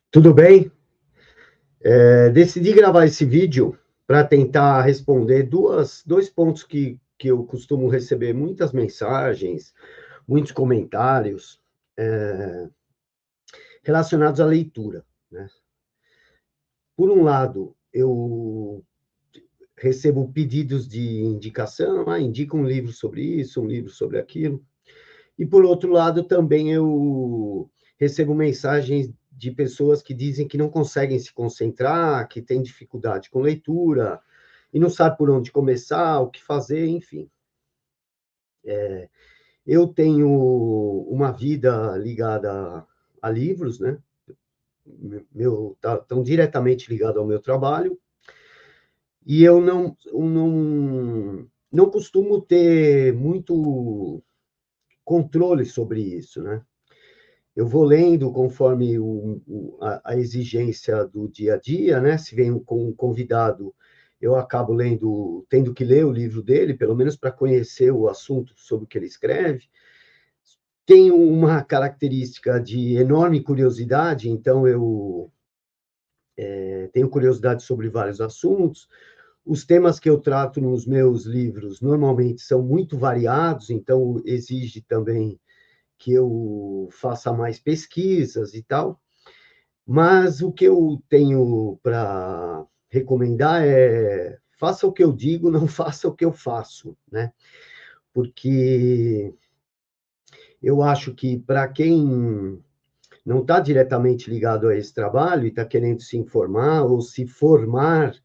Tudo bem? Decidi gravar esse vídeo para tentar responder dois pontos que eu costumo receber muitas mensagens, muitos comentários relacionados à leitura, né? Por um lado, eu recebo pedidos de indicação, indica um livro sobre isso, um livro sobre aquilo. E, por outro lado, também eu recebo mensagens de pessoas que dizem que não conseguem se concentrar, que têm dificuldade com leitura, e não sabe por onde começar, o que fazer, enfim. Eu tenho uma vida ligada a livros, né? Tão diretamente ligado ao meu trabalho, e eu não costumo ter muito controle sobre isso, né? Eu vou lendo conforme a exigência do dia a dia, né? Se vem com um convidado, eu acabo lendo, tendo que ler o livro dele, pelo menos para conhecer o assunto sobre o que ele escreve. Tenho uma característica de enorme curiosidade, então eu tenho curiosidade sobre vários assuntos. Os temas que eu trato nos meus livros normalmente são muito variados, então exige também que eu faça mais pesquisas e tal. Mas o que eu tenho para recomendar é faça o que eu digo, não faça o que eu faço, né? Porque eu acho que para quem não está diretamente ligado a esse trabalho e está querendo se informar ou se formar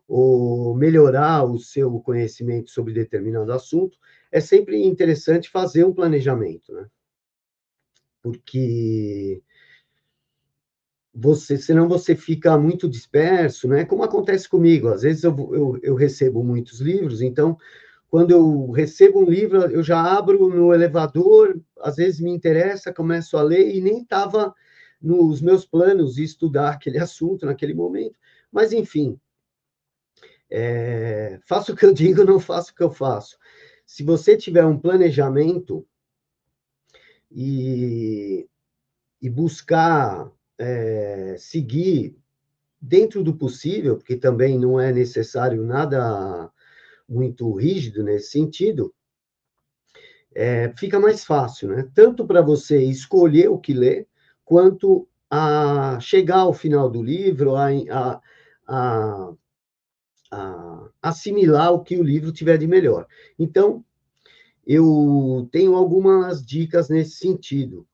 ou melhorar o seu conhecimento sobre determinado assunto, é sempre interessante fazer um planejamento, né? Porque senão você fica muito disperso, né? Como acontece comigo, às vezes eu recebo muitos livros, então, quando eu recebo um livro, eu já abro no elevador, às vezes me interessa, começo a ler, e nem estava nos meus planos de estudar aquele assunto naquele momento, mas, enfim, faço o que eu digo, não faço o que eu faço. Se você tiver um planejamento e, e buscar seguir dentro do possível, porque também não é necessário nada muito rígido nesse sentido, fica mais fácil, né? Tanto para você escolher o que ler, quanto a chegar ao final do livro, a, a assimilar o que o livro tiver de melhor. Então, eu tenho algumas dicas nesse sentido.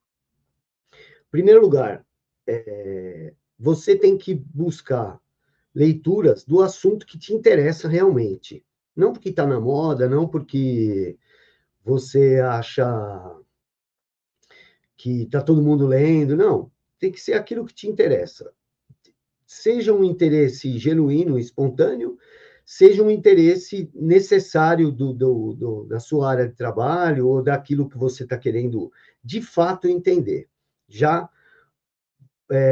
Em primeiro lugar, você tem que buscar leituras do assunto que te interessa realmente. Não porque está na moda, não porque você acha que está todo mundo lendo, não. Tem que ser aquilo que te interessa. Seja um interesse genuíno, espontâneo, seja um interesse necessário da sua área de trabalho ou daquilo que você está querendo de fato entender. Já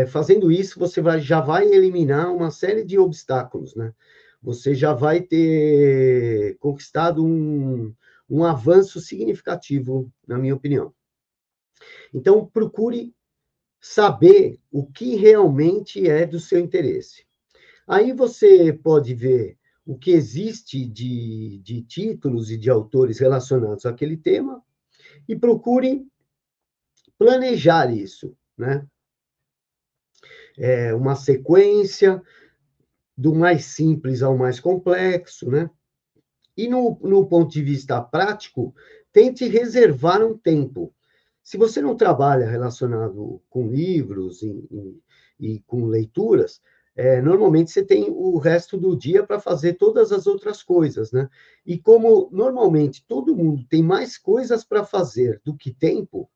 fazendo isso, você já vai eliminar uma série de obstáculos, né? Você já vai ter conquistado um avanço significativo, na minha opinião. Então, procure saber o que realmente é do seu interesse. Aí você pode ver o que existe de títulos e de autores relacionados àquele tema e procure planejar isso, né? Uma sequência do mais simples ao mais complexo, né? E no ponto de vista prático, tente reservar um tempo. Se você não trabalha relacionado com livros e com leituras, normalmente você tem o resto do dia para fazer todas as outras coisas, né? E como normalmente todo mundo tem mais coisas para fazer do que tempo,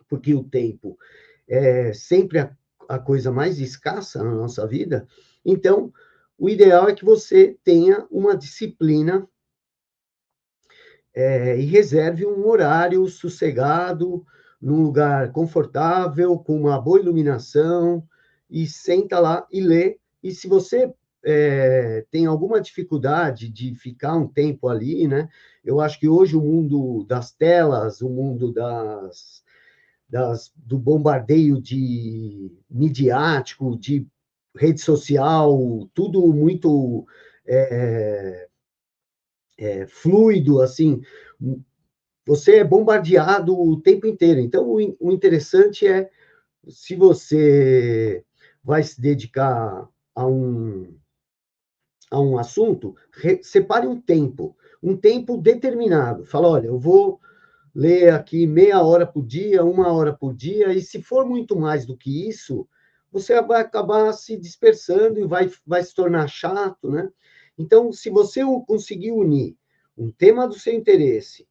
porque o tempo é sempre a coisa mais escassa na nossa vida, então o ideal é que você tenha uma disciplina e reserve um horário sossegado, num lugar confortável, com uma boa iluminação, e senta lá e lê. E se você tem alguma dificuldade de ficar um tempo ali, né? Eu acho que hoje o mundo das telas, o mundo do bombardeio midiático, de rede social, tudo muito fluido, assim, você é bombardeado o tempo inteiro. Então, o interessante é, se você vai se dedicar a um assunto, separe um tempo determinado. Fala, olha, eu vou ler aqui meia hora por dia, uma hora por dia, e se for muito mais do que isso, você vai acabar se dispersando e vai se tornar chato, né? Então, se você conseguir unir um tema do seu interesse,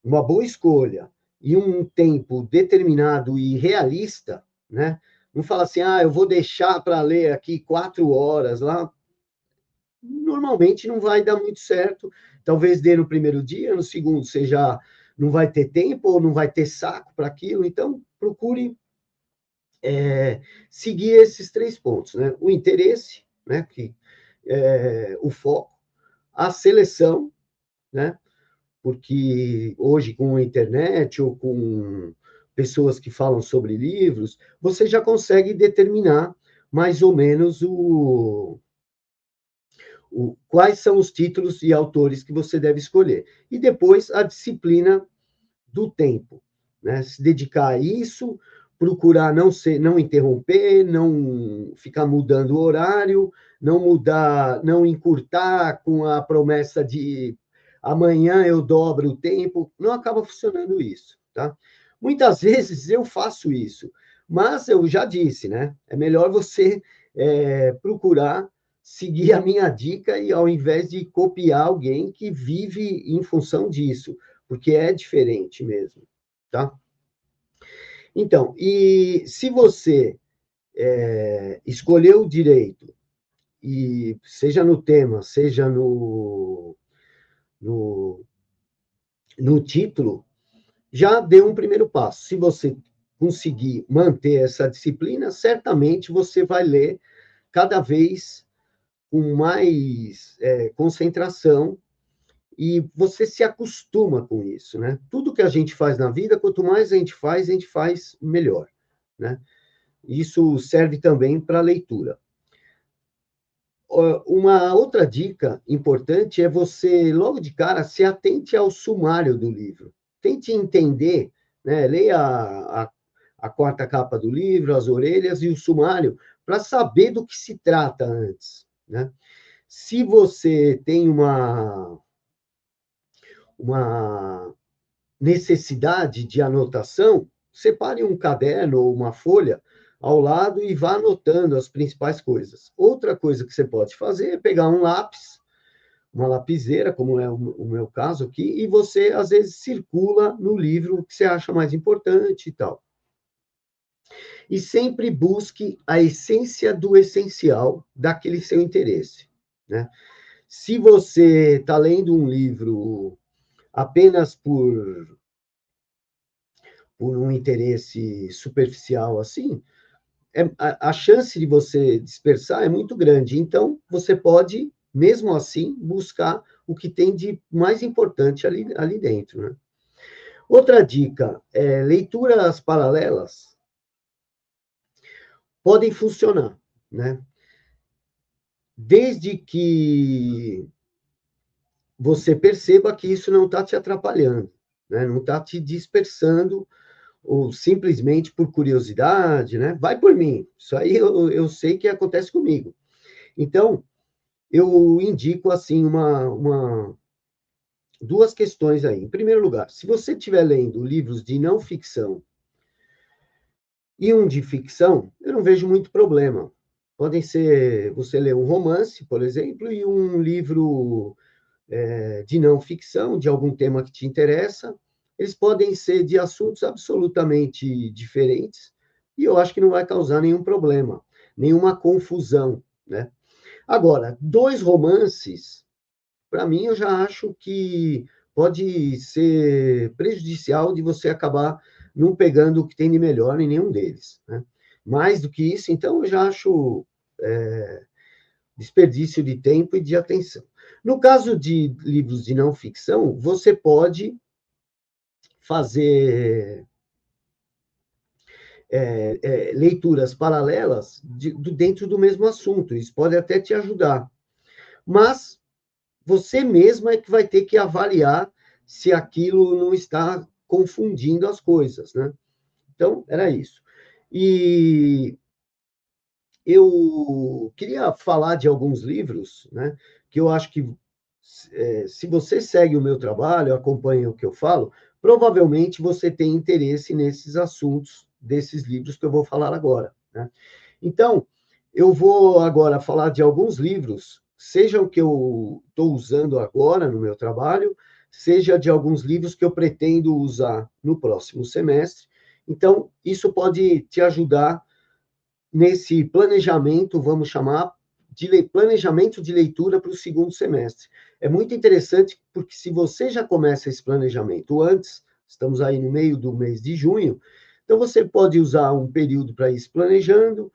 uma boa escolha e um tempo determinado e realista, né? Não fala assim, eu vou deixar para ler aqui 4 horas lá. Normalmente não vai dar muito certo. Talvez dê no primeiro dia, no segundo você já não vai ter tempo ou não vai ter saco para aquilo. Então, procure seguir esses 3 pontos, né? O interesse, né? O foco, a seleção, né? Porque hoje, com a internet ou com pessoas que falam sobre livros, você já consegue determinar mais ou menos quais são os títulos e autores que você deve escolher. E depois a disciplina do tempo, né? Se dedicar a isso, procurar não interromper, não ficar mudando o horário, não mudar, não encurtar com a promessa de amanhã eu dobro o tempo, não acaba funcionando isso, tá? Muitas vezes eu faço isso, mas eu já disse, né? É melhor você procurar seguir a minha dica e ao invés de copiar alguém que vive em função disso, porque é diferente mesmo, tá? Então, e se você escolheu direito, e seja no tema, seja no, no título, já deu um primeiro passo. Se você conseguir manter essa disciplina, certamente você vai ler cada vez com mais concentração e você se acostuma com isso, né? Tudo que a gente faz na vida, quanto mais a gente faz melhor, né? Isso serve também para a leitura. Uma outra dica importante é você, logo de cara, se atente ao sumário do livro. Tente entender, né? Leia a quarta capa do livro, as orelhas e o sumário, para saber do que se trata antes, né? Se você tem uma necessidade de anotação, separe um caderno ou uma folha ao lado e vá anotando as principais coisas. Outra coisa que você pode fazer é pegar um lápis, uma lapiseira, como é o meu caso aqui, e você, às vezes, circula no livro o que você acha mais importante e tal. E sempre busque a essência do essencial daquele seu interesse, né? Se você está lendo um livro apenas por um interesse superficial assim, a chance de você dispersar é muito grande. Então, você pode, mesmo assim, buscar o que tem de mais importante ali dentro, né? Outra dica, leituras paralelas podem funcionar, né? Desde que você perceba que isso não está te atrapalhando, né? Não está te dispersando ou simplesmente por curiosidade, né? Vai por mim. Isso aí eu sei que acontece comigo. Então, eu indico assim duas questões aí. Em primeiro lugar, se você estiver lendo livros de não ficção e um de ficção, eu não vejo muito problema. Podem ser você ler um romance, por exemplo, e um livro de não ficção, de algum tema que te interessa. Eles podem ser de assuntos absolutamente diferentes, e eu acho que não vai causar nenhum problema, nenhuma confusão, né? Agora, 2 romances, para mim, eu já acho que pode ser prejudicial de você acabar não pegando o que tem de melhor em nenhum deles, né? Mais do que isso, então, eu já acho desperdício de tempo e de atenção. No caso de livros de não ficção, você pode fazer leituras paralelas dentro do mesmo assunto. Isso pode até te ajudar. Mas você mesmo é que vai ter que avaliar se aquilo não está confundindo as coisas, né? Então, era isso. E eu queria falar de alguns livros, né, que eu acho que, se você segue o meu trabalho, acompanha o que eu falo, provavelmente você tem interesse nesses assuntos, desses livros que eu vou falar agora, né? Então, eu vou agora falar de alguns livros, seja o que eu estou usando agora no meu trabalho, seja de alguns livros que eu pretendo usar no próximo semestre. Então, isso pode te ajudar nesse planejamento, vamos chamar, de planejamento de leitura para o segundo semestre. É muito interessante, porque se você já começa esse planejamento antes, estamos aí no meio do mês de junho, então você pode usar um período para ir se planejando,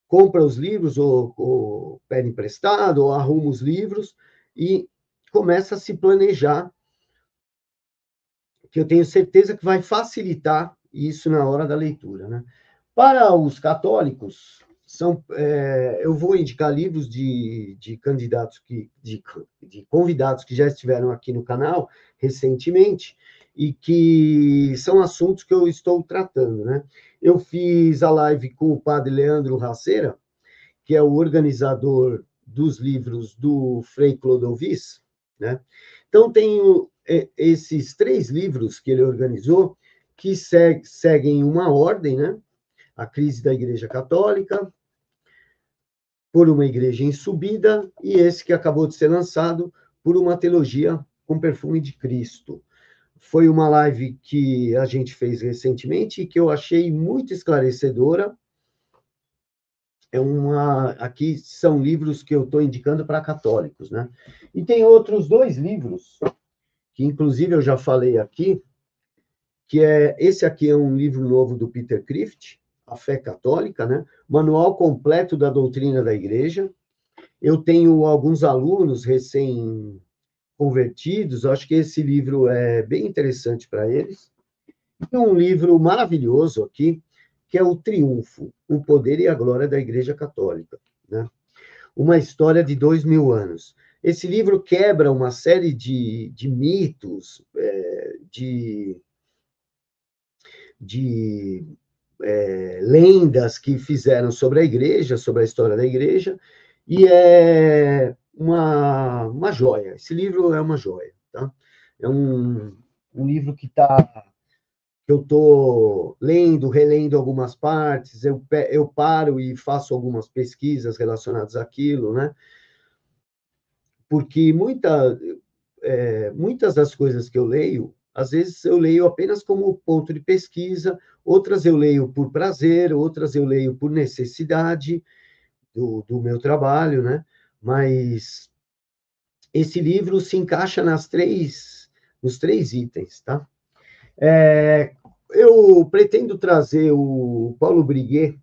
compra os livros, ou pede emprestado, ou arruma os livros, e começa a se planejar, que eu tenho certeza que vai facilitar isso na hora da leitura, né? Para os católicos, eu vou indicar livros de candidatos de convidados que já estiveram aqui no canal recentemente e que são assuntos que eu estou tratando, né? Eu fiz a live com o padre Leandro Raceira, que é o organizador dos livros do Frei Clodovis, né? Então, tenho esses 3 livros que ele organizou, que seguem uma ordem, né? A Crise da Igreja Católica, Por uma Igreja em Subida, e esse que acabou de ser lançado, Por uma Teologia com Perfume de Cristo. Foi uma live que a gente fez recentemente e que eu achei muito esclarecedora. Aqui são livros que eu estou indicando para católicos, né? E tem outros 2 livros, que inclusive eu já falei aqui, esse aqui é um livro novo do Peter Kreeft, A Fé Católica, né? Manual completo da doutrina da Igreja. Eu tenho alguns alunos recém-convertidos, acho que esse livro é bem interessante para eles. E um livro maravilhoso aqui, que é O Triunfo, o Poder e a Glória da Igreja Católica, né? Uma história de 2000 anos. Esse livro quebra uma série de mitos, de lendas que fizeram sobre a igreja, sobre a história da igreja, e é uma joia. Esse livro é uma joia, tá? É um livro que eu estou lendo, relendo algumas partes, eu paro e faço algumas pesquisas relacionadas àquilo, né? Porque muitas das coisas que eu leio, às vezes eu leio apenas como ponto de pesquisa, outras eu leio por prazer, outras eu leio por necessidade do meu trabalho, né? Mas esse livro se encaixa nos 3 itens, tá? Eu pretendo trazer o Paulo Briguet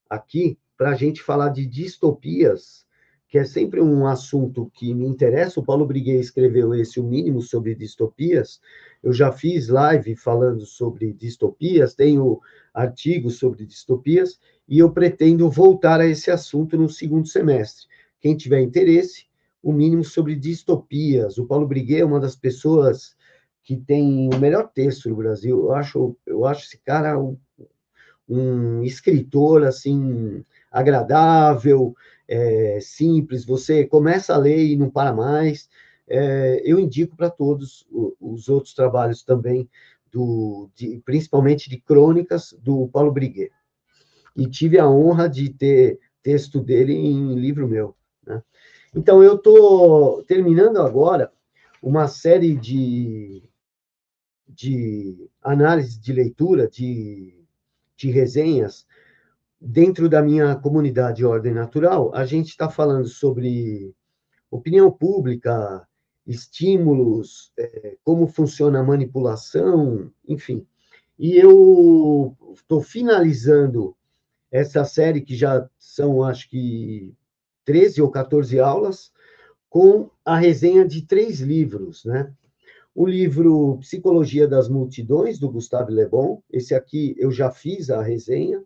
aqui para a gente falar de distopias, que é sempre um assunto que me interessa. O Paulo Briguet escreveu esse O Mínimo sobre Distopias. Eu já fiz live falando sobre distopias, tenho artigos sobre distopias, e eu pretendo voltar a esse assunto no segundo semestre. Quem tiver interesse, O Mínimo sobre Distopias. O Paulo Briguet é uma das pessoas que tem o melhor texto no Brasil. Eu acho esse cara um escritor assim agradável, simples. Você começa a ler e não para mais. Eu indico para todos os outros trabalhos também, principalmente de crônicas, do Paulo Briguet. E tive a honra de ter texto dele em livro meu, né? Então, eu estou terminando agora uma série de análise de leitura, de resenhas, dentro da minha comunidade Ordem Natural. A gente está falando sobre opinião pública, estímulos, como funciona a manipulação, enfim. E eu estou finalizando essa série, que já são, acho que, 13 ou 14 aulas, com a resenha de 3 livros, né? O livro Psicologia das Multidões, do Gustave Le Bon. Esse aqui eu já fiz a resenha,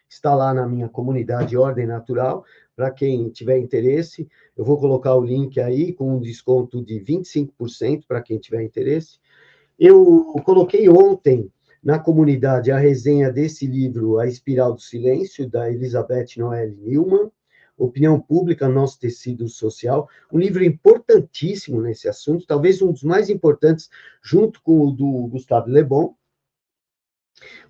está lá na minha comunidade Ordem Natural, para quem tiver interesse. Eu vou colocar o link aí com um desconto de 25% para quem tiver interesse. Eu coloquei ontem na comunidade a resenha desse livro, A Espiral do Silêncio, da Elizabeth Noelle Neumann, Opinião Pública, Nosso Tecido Social, um livro importantíssimo nesse assunto, talvez um dos mais importantes, junto com o do Gustave Le Bon.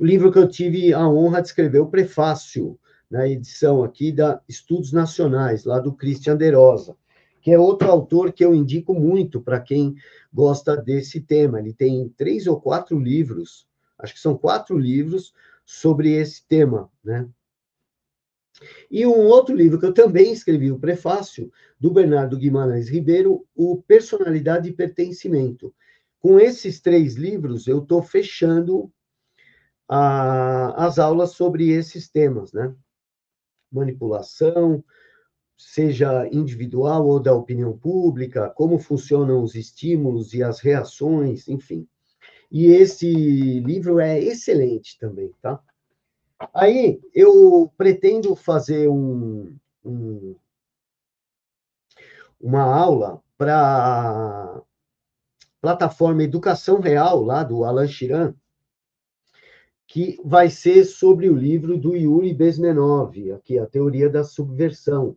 O livro que eu tive a honra de escrever, o prefácio, na edição aqui da Estudos Nacionais, lá do Christian de Rosa, que é outro autor que eu indico muito para quem gosta desse tema. Ele tem 3 ou 4 livros, acho que são 4 livros sobre esse tema, né? E um outro livro que eu também escrevi, o prefácio, do Bernardo Guimarães Ribeiro, o Personalidade e Pertencimento. Com esses 3 livros, eu estou fechando as aulas sobre esses temas, né? Manipulação, seja individual ou da opinião pública, como funcionam os estímulos e as reações, enfim. E esse livro é excelente também, tá? Aí eu pretendo fazer uma aula para a plataforma Educação Real, lá do Alan Chiran, que vai ser sobre o livro do Yuri Bezmenov, aqui, A Teoria da Subversão,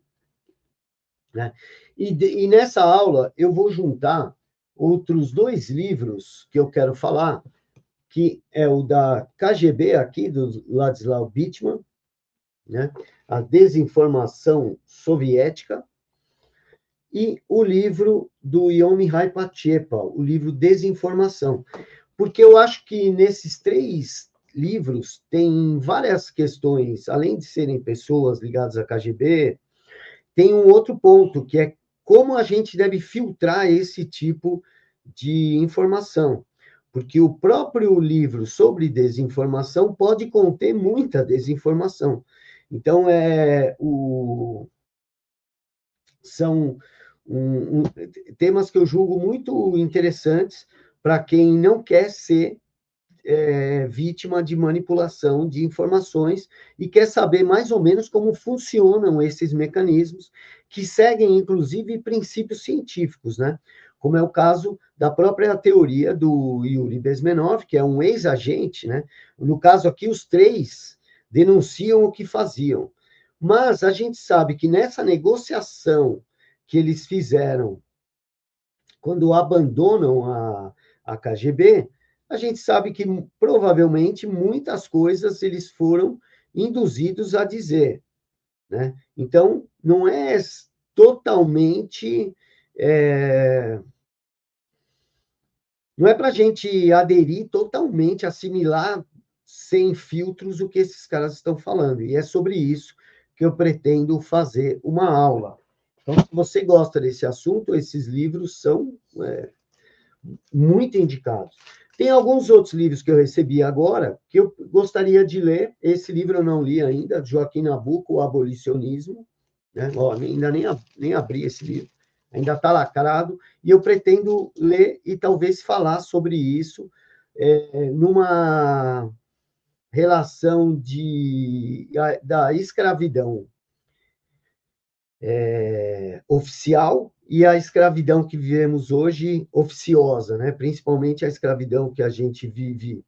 né? E nessa aula eu vou juntar outros 2 livros que eu quero falar, que é o da KGB, aqui, do Ladislau Bittman, né? A Desinformação Soviética, e o livro do Ion Mihai Pachepa, o livro Desinformação. Porque eu acho que nesses 3 livros tem várias questões, além de serem pessoas ligadas à KGB, tem um outro ponto, que é como a gente deve filtrar esse tipo de informação. Porque o próprio livro sobre desinformação pode conter muita desinformação. Então, são temas que eu julgo muito interessantes para quem não quer ser vítima de manipulação de informações e quer saber mais ou menos como funcionam esses mecanismos, que seguem, inclusive, princípios científicos, né? Como é o caso da própria teoria do Yuri Bezmenov, que é um ex-agente, né? No caso aqui, os 3 denunciam o que faziam. Mas a gente sabe que nessa negociação que eles fizeram quando abandonam a KGB, a gente sabe que provavelmente muitas coisas eles foram induzidos a dizer, né? Então, não é totalmente. Não é para a gente aderir totalmente, assimilar sem filtros o que esses caras estão falando. E é sobre isso que eu pretendo fazer uma aula. Então, se você gosta desse assunto, esses livros são muito indicados. Tem alguns outros livros que eu recebi agora que eu gostaria de ler. Esse livro eu não li ainda, Joaquim Nabuco, O Abolicionismo. Né? Ó, ainda nem abri esse livro. Ainda está lacrado. E eu pretendo ler e talvez falar sobre isso numa relação da escravidão oficial e a escravidão que vivemos hoje oficiosa, né? Principalmente a escravidão que a gente vive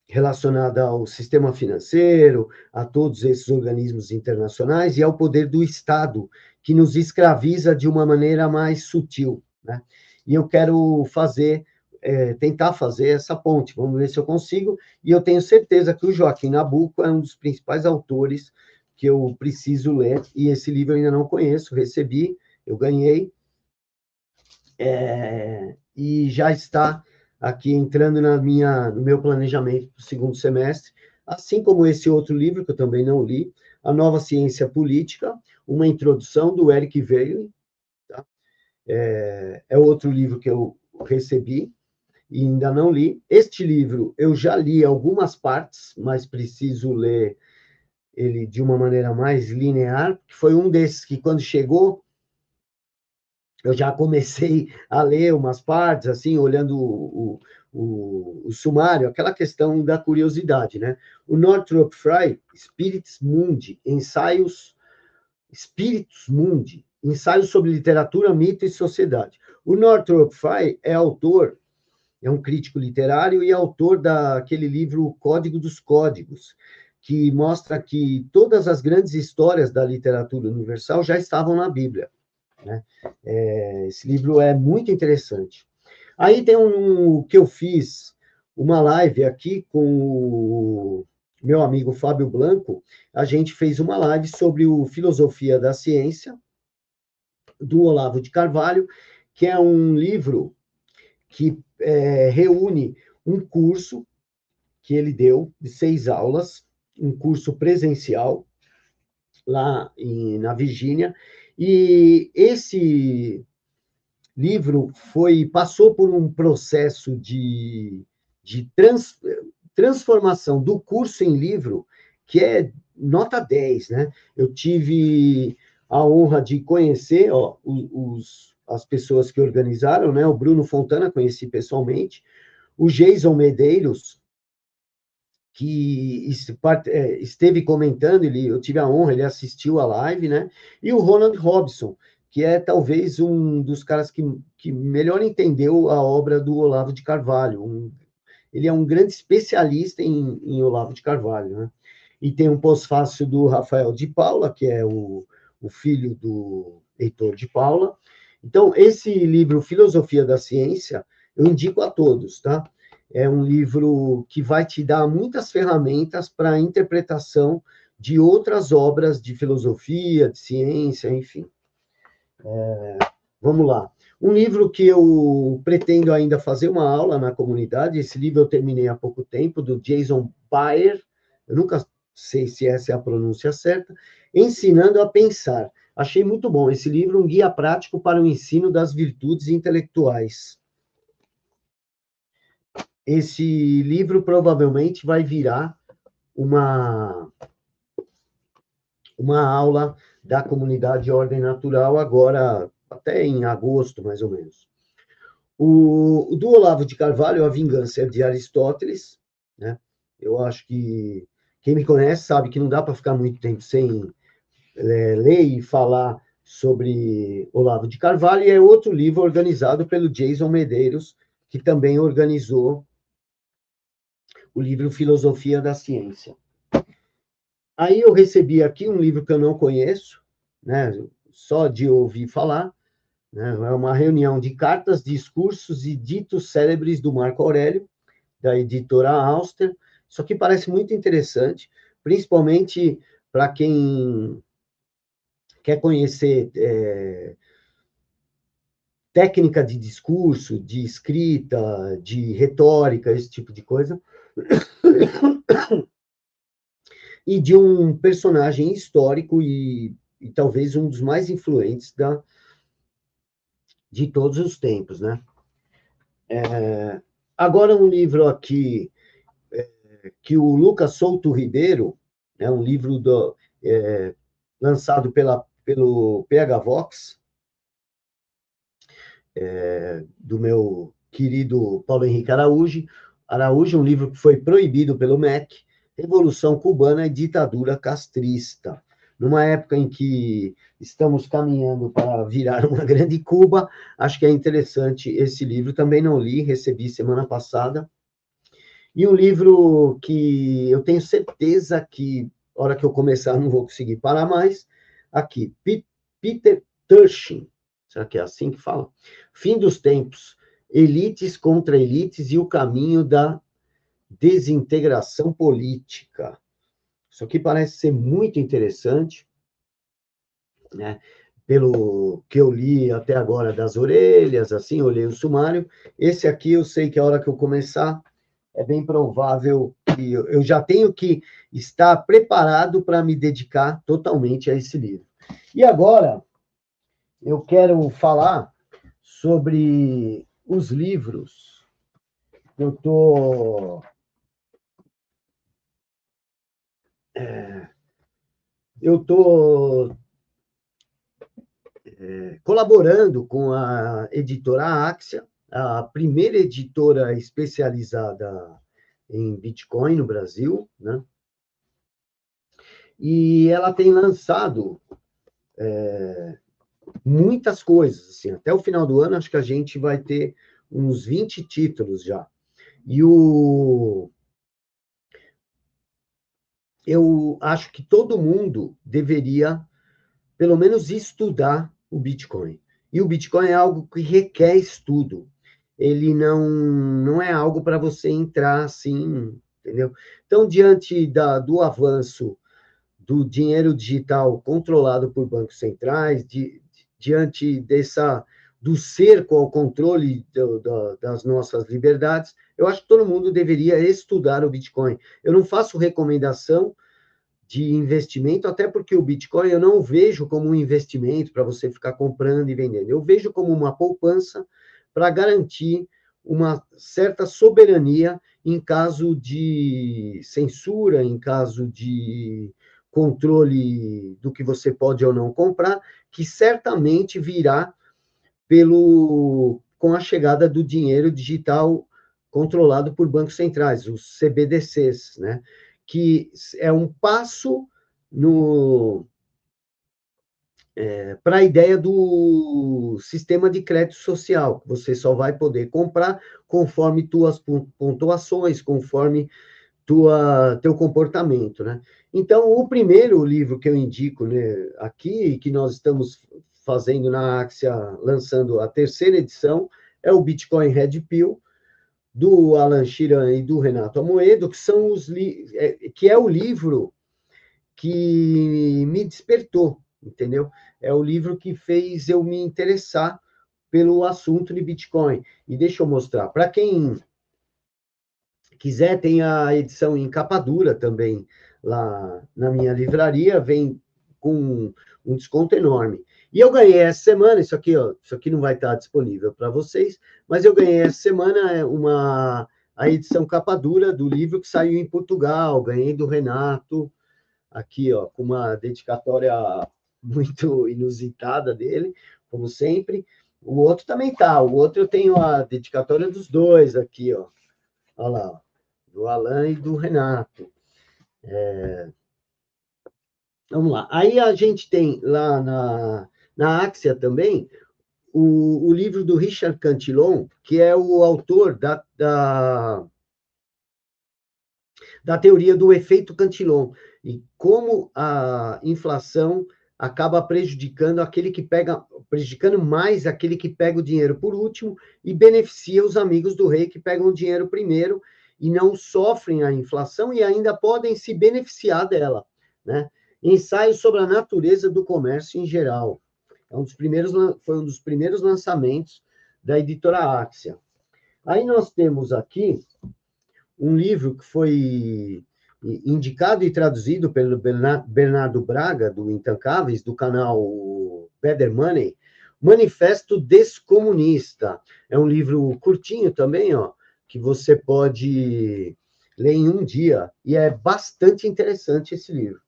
relacionada ao sistema financeiro, a todos esses organismos internacionais e ao poder do Estado, que nos escraviza de uma maneira mais sutil, né? E eu quero tentar fazer essa ponte, vamos ver se eu consigo, e eu tenho certeza que o Joaquim Nabuco é um dos principais autores que eu preciso ler, e esse livro eu ainda não conheço, recebi, eu ganhei, e já está aqui entrando no meu planejamento para o segundo semestre, assim como esse outro livro, que eu também não li, A Nova Ciência Política, uma introdução do Eric Veil, tá? É outro livro que eu recebi e ainda não li. Este livro eu já li algumas partes, mas preciso ler ele de uma maneira mais linear, que foi um desses que, quando chegou, eu já comecei a ler umas partes, assim, olhando o sumário, aquela questão da curiosidade, né? O Northrop Frye, Spiritus Mundi, ensaios sobre literatura, mito e sociedade. O Northrop Frye é autor, é um crítico literário e autor daquele livro O Código dos Códigos, que mostra que todas as grandes histórias da literatura universal já estavam na Bíblia, né? Esse livro é muito interessante. Aí tem que eu fiz uma live aqui com o meu amigo Fábio Blanco. A gente fez uma live sobre o Filosofia da Ciência, do Olavo de Carvalho, que é um livro que reúne um curso que ele deu de 6 aulas, um curso presencial lá na Virgínia, e esse livro passou por um processo de transformação do curso em livro, que é nota 10, né? Eu tive a honra de conhecer as pessoas que organizaram, né? O Bruno Fontana, conheci pessoalmente, o Jason Medeiros, que esteve comentando, eu tive a honra, ele assistiu a live, né? E o Ronald Robson, que é talvez um dos caras que melhor entendeu a obra do Olavo de Carvalho. Ele é um grande especialista em Olavo de Carvalho, né? E tem um pós-fácil do Rafael de Paula, que é o filho do Heitor de Paula. Então, esse livro, Filosofia da Ciência, eu indico a todos, tá? É um livro que vai te dar muitas ferramentas para a interpretação de outras obras de filosofia, de ciência, enfim. Vamos lá. Um livro que eu pretendo ainda fazer uma aula na comunidade, esse livro eu terminei há pouco tempo, do Jason Baer, eu nunca sei se essa é a pronúncia certa, Ensinando a Pensar. Achei muito bom esse livro, um guia prático para o ensino das virtudes intelectuais. Esse livro provavelmente vai virar uma aula da comunidade Ordem Natural agora, até em agosto, mais ou menos. O do Olavo de Carvalho, A Vingança é de Aristóteles, né? Eu acho que quem me conhece sabe que não dá para ficar muito tempo sem ler e falar sobre Olavo de Carvalho, e é outro livro organizado pelo Jason Medeiros, que também organizou o livro Filosofia da Ciência. Aí eu recebi aqui um livro que eu não conheço, né? Só de ouvir falar, né? É uma reunião de cartas, discursos e ditos célebres do Marco Aurélio, da editora Auster. Isso aqui parece muito interessante, principalmente para quem quer conhecer técnica de discurso, de escrita, de retórica, esse tipo de coisa, e de um personagem histórico e talvez um dos mais influentes de todos os tempos, né? Agora um livro aqui que o Lucas Souto Ribeiro, é um livro lançado pelo PH Vox, do meu querido Paulo Henrique Araújo. Araújo, um livro que foi proibido pelo MEC, Revolução Cubana e Ditadura Castrista. Numa época em que estamos caminhando para virar uma grande Cuba, acho que é interessante esse livro. Também não li, recebi semana passada. E um livro que eu tenho certeza que, na hora que eu começar, não vou conseguir parar mais, aqui, Peter Turchin, será que é assim que fala? Fim dos Tempos, Elites contra Elites e o Caminho da Desintegração Política. Isso aqui parece ser muito interessante, né? Pelo que eu li até agora das orelhas, assim, olhei o sumário. Esse aqui eu sei que a hora que eu começar, é bem provável que eu já tenho que estar preparado para me dedicar totalmente a esse livro. E agora, eu quero falar sobre os livros. Eu tô colaborando com a editora Axia, a primeira editora especializada em Bitcoin no Brasil, né? E ela tem lançado muitas coisas, assim, até o final do ano acho que a gente vai ter uns 20 títulos já. E eu acho que todo mundo deveria, pelo menos, estudar o Bitcoin. E o Bitcoin é algo que requer estudo. Ele não é algo para você entrar assim, entendeu? Então, diante do avanço do dinheiro digital controlado por bancos centrais, diante do cerco ao controle das nossas liberdades, eu acho que todo mundo deveria estudar o Bitcoin. Eu não faço recomendação de investimento, até porque o Bitcoin eu não vejo como um investimento para você ficar comprando e vendendo. Eu vejo como uma poupança para garantir uma certa soberania em caso de censura, em caso de controle do que você pode ou não comprar, que certamente virá com a chegada do dinheiro digital controlado por bancos centrais, os CBDCs, né? Que é um passo para a ideia do sistema de crédito social. Você só vai poder comprar conforme tuas pontuações, conforme teu comportamento, né? Então, o primeiro livro que eu indico, né, aqui, que nós estamos fazendo na Axia, lançando a terceira edição, é o Bitcoin Red Pill, do Alan Chiran e do Renato Amoedo, que é o livro que me despertou, entendeu? É o livro que fez eu me interessar pelo assunto de Bitcoin. E deixa eu mostrar. Para quem quiser, tem a edição em capa dura também lá na minha livraria, vem com um desconto enorme. E eu ganhei essa semana, isso aqui, ó, isso aqui não vai estar disponível para vocês, mas eu ganhei essa semana a edição capa dura do livro que saiu em Portugal, ganhei do Renato, aqui, ó, com uma dedicatória muito inusitada dele, como sempre. O outro também tá, o outro eu tenho a dedicatória dos dois aqui, ó. Olha lá, do Alan e do Renato. Vamos lá. Aí a gente tem lá na Axia também o livro do Richard Cantillon, que é o autor da teoria do efeito Cantillon, e como a inflação acaba prejudicando mais aquele que pega o dinheiro por último e beneficia os amigos do rei que pegam o dinheiro primeiro e não sofrem a inflação e ainda podem se beneficiar dela, né? Ensaio sobre a natureza do comércio em geral. Foi um dos primeiros lançamentos da editora Axia. Aí nós temos aqui um livro que foi indicado e traduzido pelo Bernardo Braga, do Intancáveis, do canal Better Money, Manifesto Descomunista. É um livro curtinho também, ó, que você pode ler em um dia, e é bastante interessante esse livro.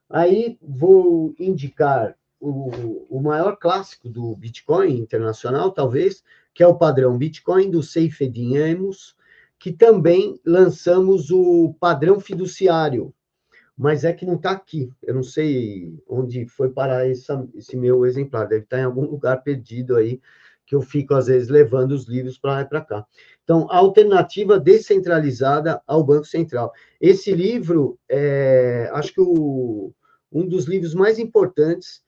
Aí vou indicar o maior clássico do Bitcoin internacional, talvez, que é o Padrão Bitcoin, do Saifedean Ammous, que também lançamos o Padrão Fiduciário, mas é que não está aqui. Eu não sei onde foi parar esse meu exemplar, deve estar em algum lugar perdido aí, que eu fico, às vezes, levando os livros para lá e para cá. Então, alternativa descentralizada ao Banco Central. Esse livro, acho que um dos livros mais importantes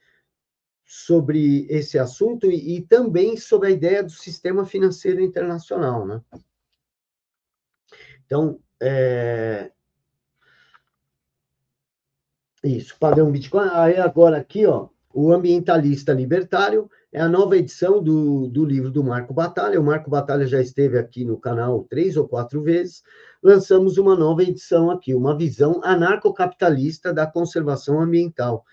sobre esse assunto e também sobre a ideia do sistema financeiro internacional, né? Então, isso, Padrão Bitcoin. Aí agora aqui, ó, o Ambientalista Libertário é a nova edição do livro do Marco Batalha. O Marco Batalha já esteve aqui no canal 3 ou 4 vezes. Lançamos uma nova edição aqui, uma visão anarcocapitalista da conservação ambiental.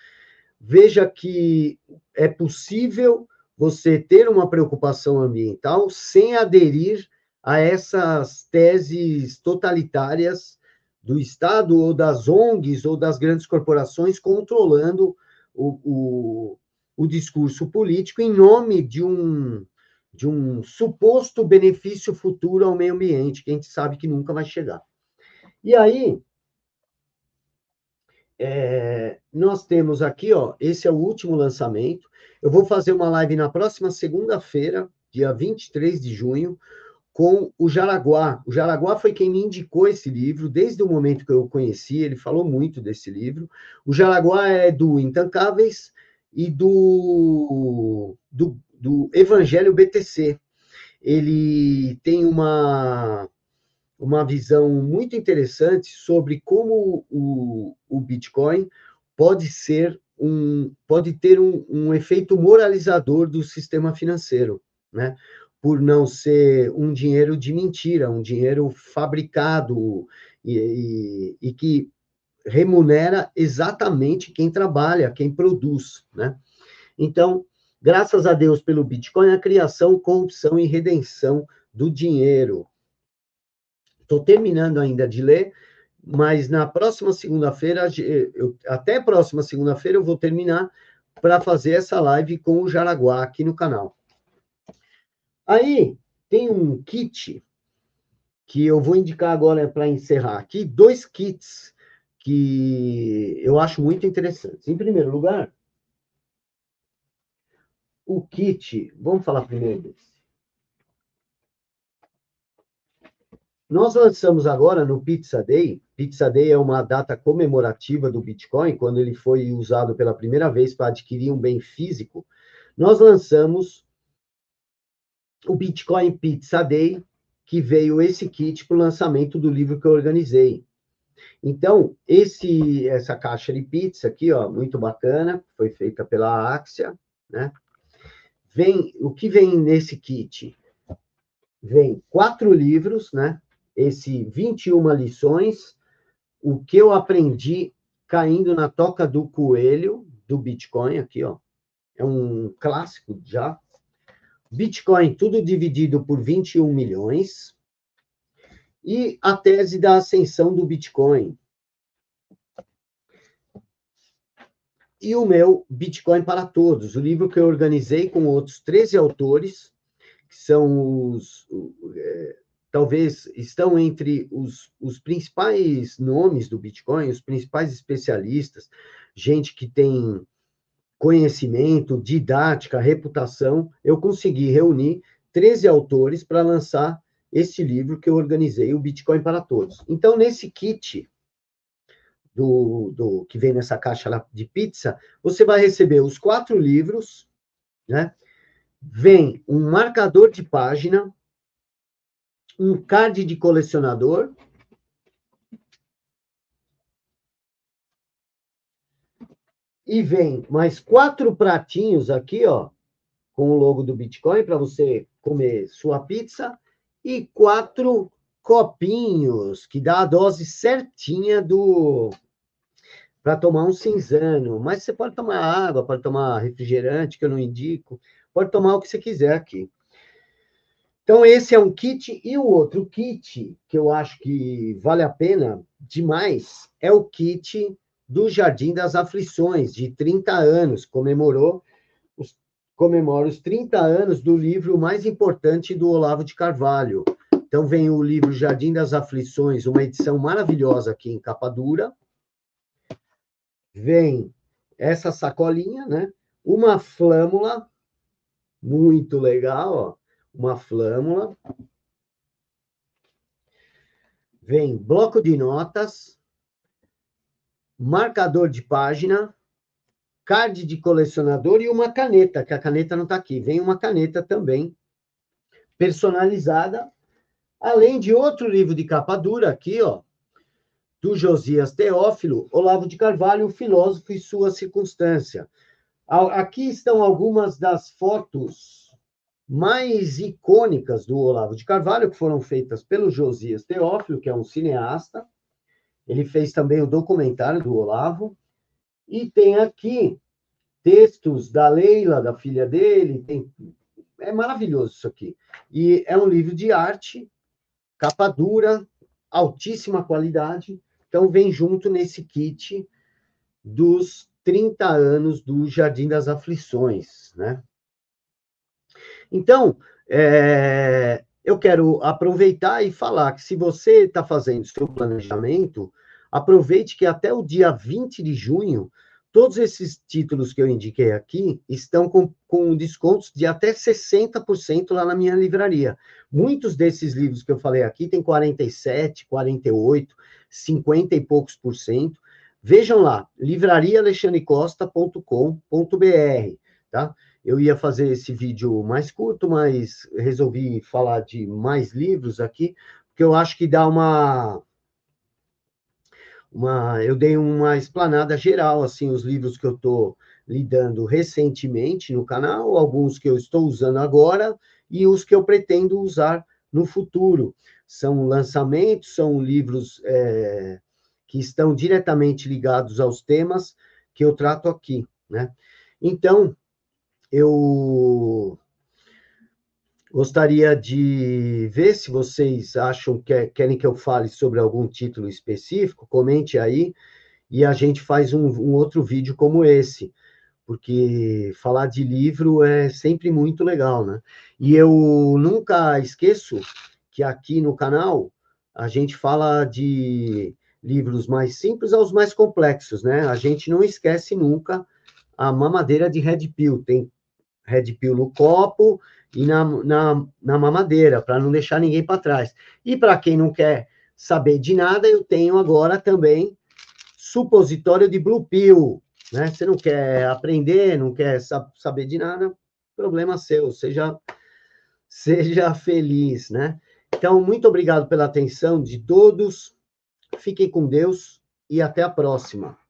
Veja que é possível você ter uma preocupação ambiental sem aderir a essas teses totalitárias do Estado ou das ONGs ou das grandes corporações controlando o o discurso político em nome de um suposto benefício futuro ao meio ambiente, que a gente sabe que nunca vai chegar. E aí, nós temos aqui, ó, esse é o último lançamento. Eu vou fazer uma live na próxima segunda-feira, dia 23 de junho, com o Jaraguá. O Jaraguá foi quem me indicou esse livro, desde o momento que eu o conheci, ele falou muito desse livro. O Jaraguá é do Intancáveis e do Evangelho BTC. Ele tem uma visão muito interessante sobre como o Bitcoin pode ter um efeito moralizador do sistema financeiro, né? Por não ser um dinheiro de mentira, um dinheiro fabricado e que remunera exatamente quem trabalha, quem produz, né? Então, graças a Deus pelo Bitcoin, a criação, corrupção e redenção do dinheiro. Estou terminando ainda de ler, mas na próxima segunda-feira, até a próxima segunda-feira, eu vou terminar para fazer essa live com o Jaraguá aqui no canal. Aí, tem um kit que eu vou indicar agora para encerrar aqui, 2 kits que eu acho muito interessantes. Em primeiro lugar, o kit, vamos falar primeiro desse. Nós lançamos agora no Pizza Day. Pizza Day é uma data comemorativa do Bitcoin, quando ele foi usado pela primeira vez para adquirir um bem físico. Nós lançamos o Bitcoin Pizza Day, que veio esse kit para o lançamento do livro que eu organizei. Então, essa caixa de pizza aqui, ó, muito bacana, foi feita pela Axia, né? O que vem nesse kit? Vem 4 livros, né? Esse 21 lições, o que eu aprendi caindo na toca do coelho do Bitcoin, aqui, ó. É um clássico já. Bitcoin, tudo dividido por 21 milhões. E a tese da ascensão do Bitcoin. E o meu Bitcoin para Todos, o livro que eu organizei com outros 13 autores, que são talvez estão entre os principais nomes do Bitcoin, os principais especialistas, gente que tem conhecimento, didática, reputação. Eu consegui reunir 13 autores para lançar esse livro que eu organizei, o Bitcoin para Todos. Então, nesse kit que vem nessa caixa de pizza, você vai receber os 4 livros, né? Vem um marcador de página, um card de colecionador, e vem mais 4 pratinhos aqui, ó, com o logo do Bitcoin, para você comer sua pizza, e 4 copinhos, que dá a dose certinha para tomar um cinzano. Mas você pode tomar água, pode tomar refrigerante, que eu não indico, pode tomar o que você quiser aqui. Então, esse é um kit, e o outro kit, que eu acho que vale a pena demais, é o kit do Jardim das Aflições, de 30 anos, comemora os 30 anos do livro mais importante do Olavo de Carvalho. Então, vem o livro Jardim das Aflições, uma edição maravilhosa aqui em capa dura. Vem essa sacolinha, né? Uma flâmula, muito legal, ó. Uma flâmula. Vem bloco de notas, marcador de página, card de colecionador e uma caneta, que a caneta não está aqui. Vem uma caneta também, personalizada, além de outro livro de capa dura aqui, ó, do Josias Teófilo, Olavo de Carvalho, o filósofo e sua circunstância. Aqui estão algumas das fotos mais icônicas do Olavo de Carvalho, que foram feitas pelo Josias Teófilo, que é um cineasta. Ele fez também o documentário do Olavo. E tem aqui textos da Leila, da filha dele. É maravilhoso isso aqui. E é um livro de arte, capa dura, altíssima qualidade. Então, vem junto nesse kit dos 30 anos do Jardim das Aflições, né? Então, eu quero aproveitar e falar que se você está fazendo seu planejamento, aproveite que até o dia 20 de junho, todos esses títulos que eu indiquei aqui estão com descontos de até 60% lá na minha livraria. Muitos desses livros que eu falei aqui têm 47, 48, 50 e poucos por cento. Vejam lá, livrariaalexandrecosta.com.br, tá? Eu ia fazer esse vídeo mais curto, mas resolvi falar de mais livros aqui, porque eu acho que dá eu dei uma explanada geral, assim, os livros que eu estou lidando recentemente no canal, alguns que eu estou usando agora e os que eu pretendo usar no futuro. São lançamentos, são livros que estão diretamente ligados aos temas que eu trato aqui, né? Então, eu gostaria de ver se vocês acham que querem que eu fale sobre algum título específico, comente aí, e a gente faz um outro vídeo como esse, porque falar de livro é sempre muito legal, né? E eu nunca esqueço que aqui no canal a gente fala de livros mais simples aos mais complexos, né? A gente não esquece nunca a mamadeira de Red Pill. Tem Red Pill no copo e na mamadeira, para não deixar ninguém para trás. E para quem não quer saber de nada, eu tenho agora também supositório de Blue Pill, né? Você não quer aprender, não quer saber de nada, problema seu, seja feliz, né? Então, muito obrigado pela atenção de todos, fiquem com Deus e até a próxima.